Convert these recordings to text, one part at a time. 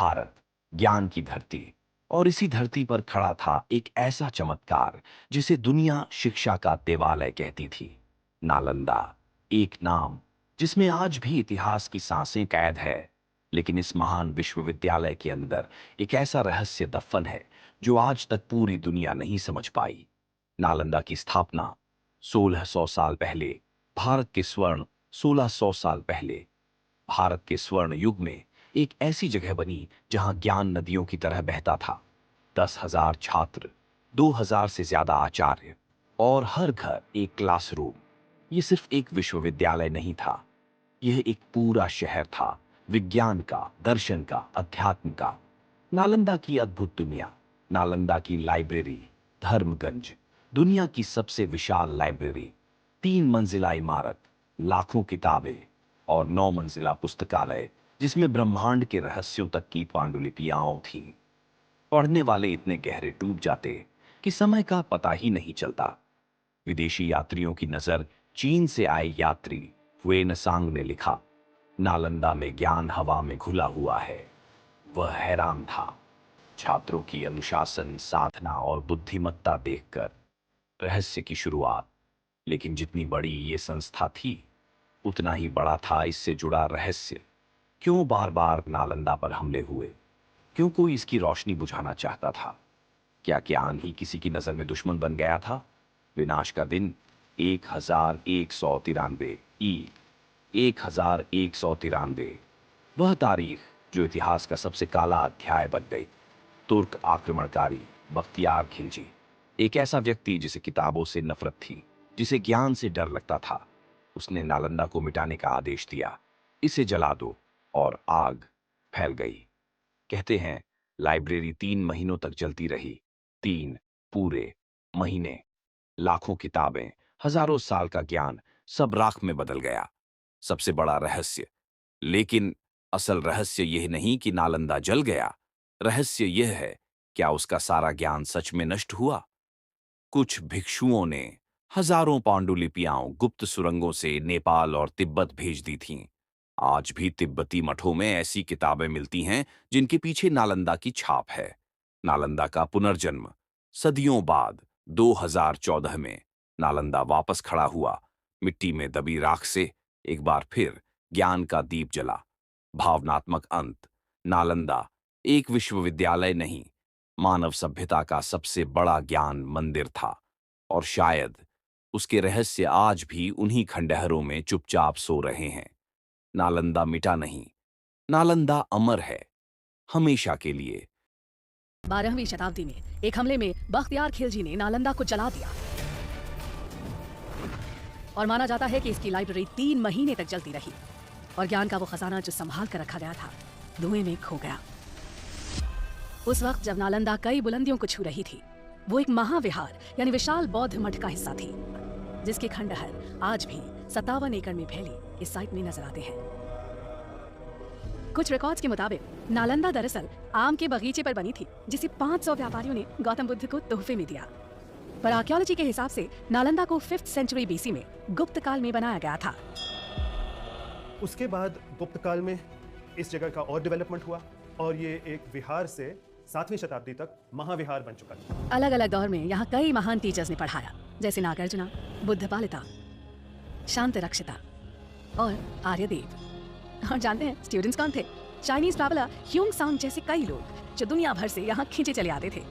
भारत, ज्ञान की धरती। और इसी धरती पर खड़ा था एक ऐसा चमत्कार जिसे दुनिया शिक्षा का देवालय कहती थी, नालंदा। एक नाम जिसमें आज भी इतिहास की सांसें कैद है। लेकिन इस महान विश्वविद्यालय के अंदर एक ऐसा रहस्य दफन है जो आज तक पूरी दुनिया नहीं समझ पाई। नालंदा की स्थापना 1600 साल पहले, भारत के स्वर्ण 1600 साल पहले, भारत के स्वर्ण युग में एक ऐसी जगह बनी जहां ज्ञान नदियों की तरह बहता था। 10,000 छात्र, 2,000 से ज्यादा आचार्य और हर घर एक क्लासरूम। ये सिर्फ एक विश्वविद्यालय नहीं था, यह एक पूरा शहर था, विज्ञान का, दर्शन का, अध्यात्म का। नालंदा की अद्भुत दुनिया, नालंदा की लाइब्रेरी, धर्मगंज, दुनिया की सबसे विशाल लाइब्रेरी, 3 मंजिला इमारत, लाखों किताबें और 9 मंजिला पुस्तकालय जिसमें ब्रह्मांड के रहस्यों तक की पांडुलिपियां थीं। पढ़ने वाले इतने गहरे डूब जाते कि समय का पता ही नहीं चलता। विदेशी यात्रियों की नजर चीन से आए यात्री वेनसांग ने लिखा, नालंदा में ज्ञान हवा में घुला हुआ है। वह हैरान था, छात्रों की अनुशासन, साधना और बुद्धिमत्ता देखकर। रहस्य की शुरुआत। लेकिन जितनी बड़ी ये संस्था थी, उतना ही बड़ा था इससे जुड़ा रहस्य। क्यों बार बार नालंदा पर हमले हुए? क्यों कोई इसकी रोशनी बुझाना चाहता था? क्या ज्ञान ही किसी की नजर में दुश्मन बन गया था? विनाश का दिन 1193 ई 1193, वह तारीख जो इतिहास का सबसे काला अध्याय बन गई। तुर्क आक्रमणकारी बख्तियार खिलजी, एक ऐसा व्यक्ति जिसे किताबों से नफरत थी, जिसे ज्ञान से डर लगता था, उसने नालंदा को मिटाने का आदेश दिया। इसे जला दो। और आग फैल गई। कहते हैं लाइब्रेरी 3 महीनों तक जलती रही। 3 पूरे महीने। लाखों किताबें, हजारों साल का ज्ञान, सब राख में बदल गया। सबसे बड़ा रहस्य। लेकिन असल रहस्य यह नहीं कि नालंदा जल गया। रहस्य यह है, क्या उसका सारा ज्ञान सच में नष्ट हुआ? कुछ भिक्षुओं ने हजारों पांडुलिपियां गुप्त सुरंगों से नेपाल और तिब्बत भेज दी थीं। आज भी तिब्बती मठों में ऐसी किताबें मिलती हैं जिनके पीछे नालंदा की छाप है। नालंदा का पुनर्जन्म। सदियों बाद 2014 में नालंदा वापस खड़ा हुआ। मिट्टी में दबी राख से एक बार फिर ज्ञान का दीप जला। भावनात्मक अंत। नालंदा एक विश्वविद्यालय नहीं, मानव सभ्यता का सबसे बड़ा ज्ञान मंदिर था। और शायद उसके रहस्य आज भी उन्हीं खंडहरों में चुपचाप सो रहे हैं। नालंदा मिटा नहीं, नालंदा अमर है, हमेशा के लिए। 12वीं शताब्दी में एक हमले में बख्तियार खिलजी ने नालंदा को जला दिया और माना जाता है कि इसकी लाइब्रेरी 3 महीने तक जलती रही और ज्ञान का वो खजाना जो संभाल कर रखा गया था, धुएं में खो गया। उस वक्त जब नालंदा कई बुलंदियों को छू रही थी, वो एक महाविहार यानी विशाल बौद्ध मठ का हिस्सा थी, जिसके खंडहर आज भी 57 एकड़ में फैले इस साइट में नजर आते हैं। कुछ रिकॉर्ड्स के मुताबिक नालंदा दरअसल आम के बगीचे पर बनी थी, जिसे 500 व्यापारियों ने गौतम बुद्ध को तोहफे में दिया। पर आर्कियोलॉजी के हिसाब से नालंदा को 5th सेंचुरी बीसी में गुप्त काल में बनाया गया था। उसके बाद गुप्त काल में इस जगह का और डेवलपमेंट हुआ और ये एक विहार से 7वीं शताब्दी तक महाविहार बन चुका था। अलग अलग दौर में यहाँ कई महान टीचर्स ने पढ़ाया, जैसे नागार्जुना, बुद्धपालिता, शांत रक्षिता और आर्यदेव। और जानते हैं स्टूडेंट्स कौन थे? चाइनीज ट्रैवलर ह्यूंग सांग जैसे कई लोग जो दुनिया भर से यहाँ खींचे चले आते थे।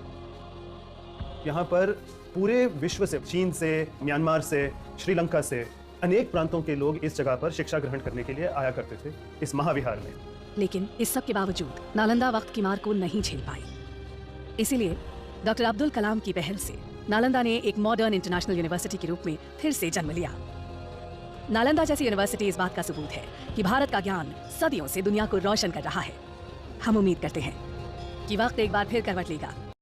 यहाँ पर पूरे विश्व से, चीन से, म्यांमार से, श्रीलंका से अनेक प्रांतों के लोग इस जगह पर शिक्षा ग्रहण करने के लिए आया करते थे, इस महाविहार में। लेकिन इस सब के बावजूद नालंदा वक्त की मार को नहीं झेल पाई। इसीलिए डॉक्टर अब्दुल कलाम की पहल से नालंदा ने एक मॉडर्न इंटरनेशनल यूनिवर्सिटी के रूप में फिर से जन्म लिया। नालंदा जैसी यूनिवर्सिटी इस बात का सबूत है कि भारत का ज्ञान सदियों से दुनिया को रोशन कर रहा है। हम उम्मीद करते हैं कि वक्त एक बार फिर करवट लेगा